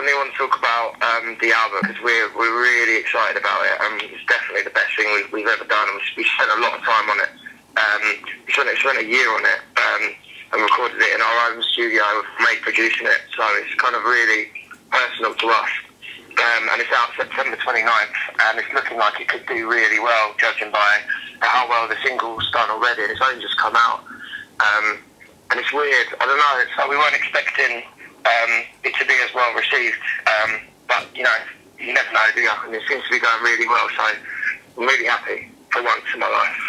definitely want to talk about the album because we're really excited about it. It's definitely the best thing we've ever done, and we spent a lot of time on it. We spent a year on it and recorded it in our own studio, mate producing it, so it's kind of really personal to us. And it's out September 29th, and it's looking like it could do really well, judging by how well the single's done already. It's only just come out. And it's weird, I don't know, it's like we weren't expecting it to be as well received, but you know, you never know, do you? And it seems to be going really well, so I'm really happy for once in my life.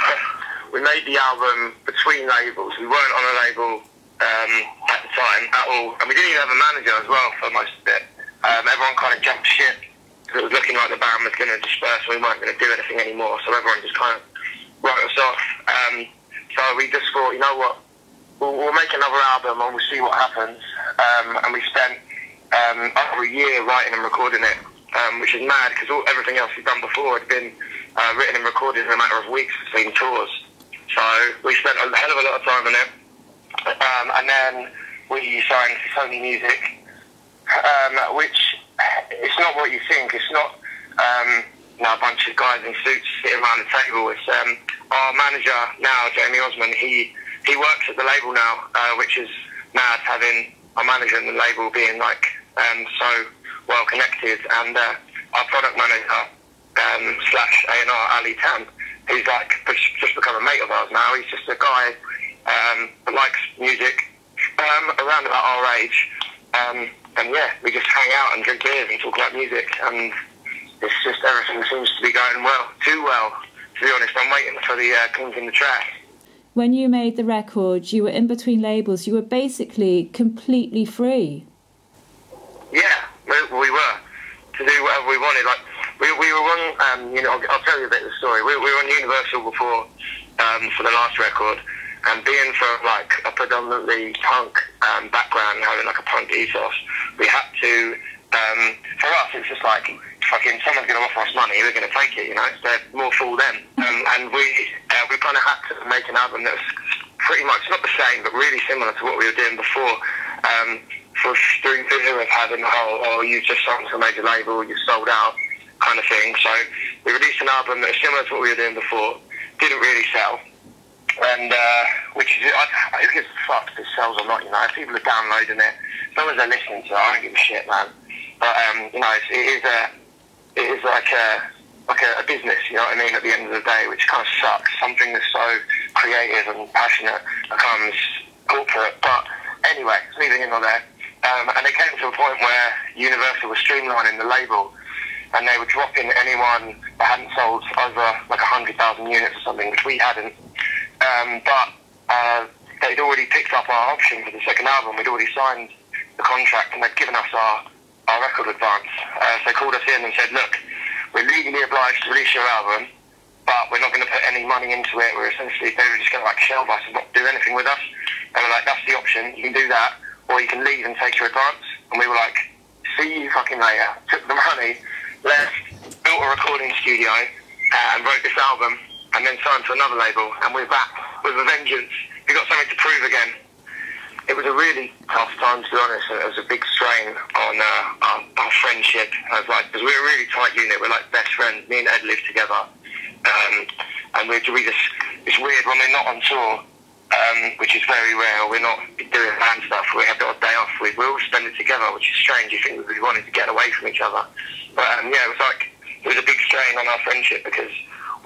We made the album between labels. We weren't on a label at the time at all, and we didn't even have a manager as well for most of it. Everyone kind of jumped ship because it was looking like the band was going to disperse and we weren't going to do anything anymore, so everyone just kind of wrote us off. So we just thought, you know what, we'll make another album and we'll see what happens. And we spent over a year writing and recording it, which is mad because everything else we'd done before had been written and recorded in a matter of weeks between tours. So we spent a hell of a lot of time on it. And then we signed to Sony Music, which it's not what you think. It's not a bunch of guys in suits sitting around the table. It's our manager now, Jamie Osman. He works at the label now, which is mad, having our manager and the label being like so well connected. And our product manager slash A&R, Ali Than, who's like just become a mate of ours now. He's just a guy that likes music around about our age. And yeah, we just hang out and drink beers and talk about music, and it's just everything seems to be going well, too well, to be honest. I'm waiting for the kink in the track. When you made the record, you were in between labels. You were basically completely free. Yeah, we were to do whatever we wanted. Like we were on, I'll tell you a bit of the story. We were on Universal before for the last record, and being from like a predominantly punk background, having like a punk ethos, we had to. For us, it's just like fucking someone's going to offer us money, we're going to take it. You know, it's more fool them. And we kind of had to make an album that was pretty much not the same, but really similar to what we were doing before. Through fear of having the whole, oh, you've just signed to a major label, you've sold out kind of thing. So we released an album that was similar to what we were doing before, didn't really sell. And which is, I who gives a fuck if it sells or not, you know. If people are downloading it, as long as they're listening to it, I don't give a shit, man. But you know, it is like a business, you know what I mean, at the end of the day, which kind of sucks. Something that's so creative and passionate becomes corporate. But anyway, it's neither here nor there. And it came to a point where Universal was streamlining the label, and they were dropping anyone that hadn't sold over like 100,000 units or something, which we hadn't. But they'd already picked up our option for the second album. We'd already signed the contract, and they'd given us our record advance. So they called us in and said, look, we're legally obliged to release your album, but we're not going to put any money into it. They were just going to like shelve us and not do anything with us. They were like, that's the option, you can do that, or you can leave and take your advance. And we were like, see you fucking later. Took the money, left, built a recording studio, and wrote this album, and then signed to another label, and we're back with a vengeance. We've got something to prove again. It was a really tough time, to be honest. It was a big strain on our friendship. Because we were a really tight unit. We're like best friends. Me and Ed live together. And it's weird when we're not on tour, which is very rare. We're not doing band stuff. We have the odd day off. We all spend it together, which is strange. You think we wanted to get away from each other. But yeah, it was a big strain on our friendship because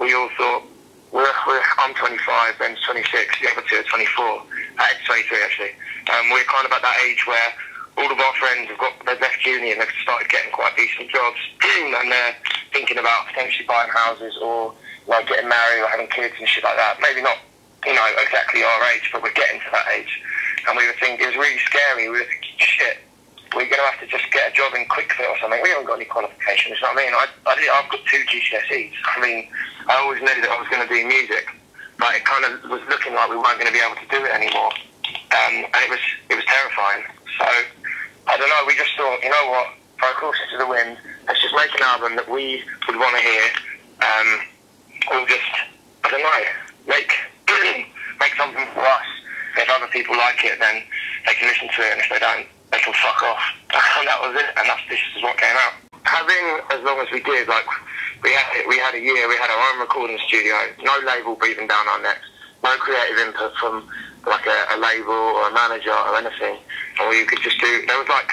we all thought, I'm 25, Ben's 26, the other two are 24. Ed's 23 actually. We're kind of at that age where all of our friends they've left uni and they've started getting quite decent jobs, and they're thinking about potentially buying houses or like getting married or having kids and shit like that. Maybe not, you know, exactly our age, but we're getting to that age. And we were thinking, it was really scary. We were thinking, shit, we're going to have to just get a job in quick fit or something. We haven't got any qualifications, you know what I mean? I've got 2 GCSEs. I mean, I always knew that I was going to do music, but it kind of was looking like we weren't going to be able to do it anymore. And it was terrifying. So, I don't know, we just thought, you know what, throw caution to the wind, let's just make an album that we would want to hear. We'll just, I don't know, make something for us. If other people like it, then they can listen to it, and if they don't, they can fuck off. And that was it, and this is what came out. Having as long as we did, like, we had a year, we had our own recording studio, no label breathing down our necks, no creative input from like a label or a manager or anything. And we could just do, there was like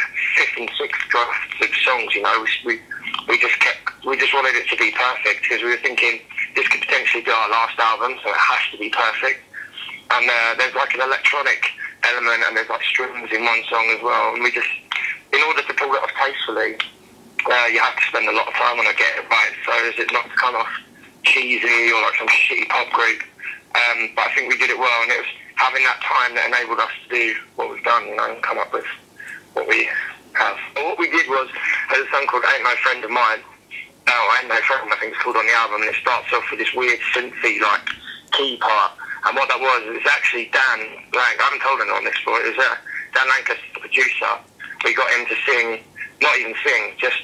5 and 6 drafts of songs, you know. We just wanted it to be perfect, because we were thinking this could potentially be our last album, so it has to be perfect. And there's like an electronic element, and there's like strings in one song as well, and we just, in order to pull it off tastefully, you have to spend a lot of time on it, get it right, so as it not to come off cheesy or like some shitty pop group. But I think we did it well, and it was having that time that enabled us to do what we've done, you know, and come up with what we have. And what we did was, there's a song called Ain't No Friend of Mine. Ain't No Friend, I think it's called on the album, and it starts off with this weird synthy like key part. And what that was, it was actually Dan Lang. I haven't told anyone this before. It was Dan Atlantis, the producer. We got him to sing, not even sing, just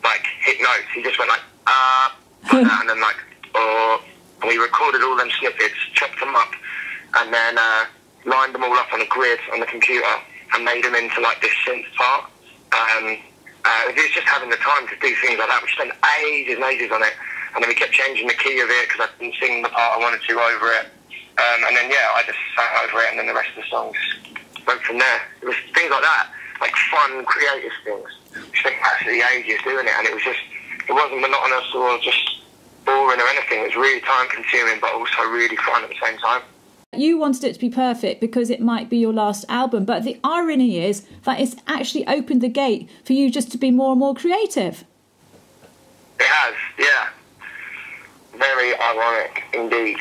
like hit notes. He just went like that, and then like and we recorded all them snippets, chopped them up, and then lined them all up on a grid on the computer and made them into like this synth part. It was just having the time to do things like that. We spent ages and ages on it. And then we kept changing the key of it because I didn't sing the part I wanted to over it. And then, yeah, I just sang over it, and then the rest of the songs went from there. It was things like that, like fun, creative things. We spent absolutely ages doing it, and it wasn't monotonous or just boring or anything. It was really time-consuming, but also really fun at the same time. You wanted it to be perfect because it might be your last album, but the irony is that it's actually opened the gate for you just to be more and more creative. It has, yeah. Very ironic indeed.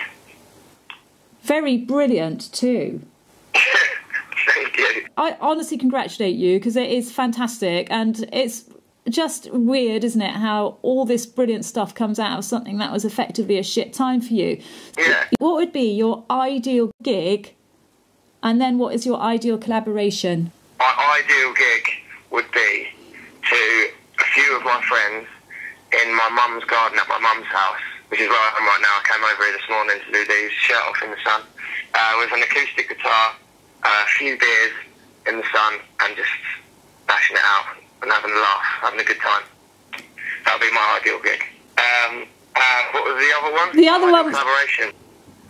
Very brilliant too. Thank you. I honestly congratulate you, because it is fantastic, and it's just weird, isn't it, how all this brilliant stuff comes out of something that was effectively a shit time for you. Yeah. What would be your ideal gig, and then what is your ideal collaboration? My ideal gig would be to a few of my friends in my mum's garden at my mum's house, which is where I am right now. I came over here this morning to do these, shirt off in the sun, with an acoustic guitar, a few beers in the sun, and just bashing it out and having a laugh, having a good time. That would be my ideal gig. What was the other one? The other one was collaboration.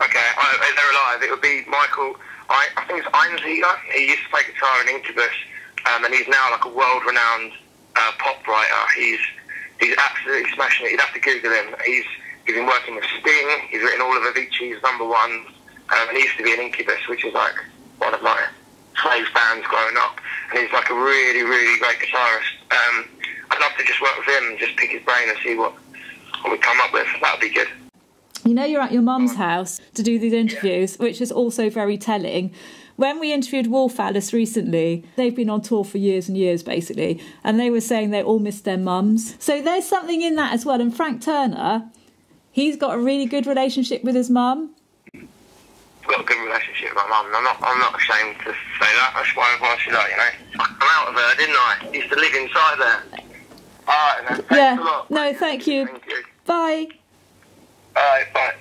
Okay, if they're alive, it would be Michael. I think it's Einziger. He used to play guitar in Incubus, and he's now like a world-renowned pop writer. He's absolutely smashing it. You'd have to Google him. He's been working with Sting. He's written all of Avicii's #1. And he used to be in Incubus, which is like one of my fave bands growing up. And he's like a really, really great guitarist. I'd love to just work with him and just pick his brain and see what we come up with. That would be good. You know, you're at your mum's house to do these interviews, which is also very telling. When we interviewed Wolf Alice recently, they've been on tour for years and years, basically, and they were saying they all miss their mums. So there's something in that as well. And Frank Turner, he's got a really good relationship with his mum. I've got a good relationship with my mum. I'm not ashamed to say that. That's why she's like, you know, I'm out of her, didn't I? Used to live inside there. All right, then. Thanks a lot. No, thank you. Thank you. Bye. All right, bye.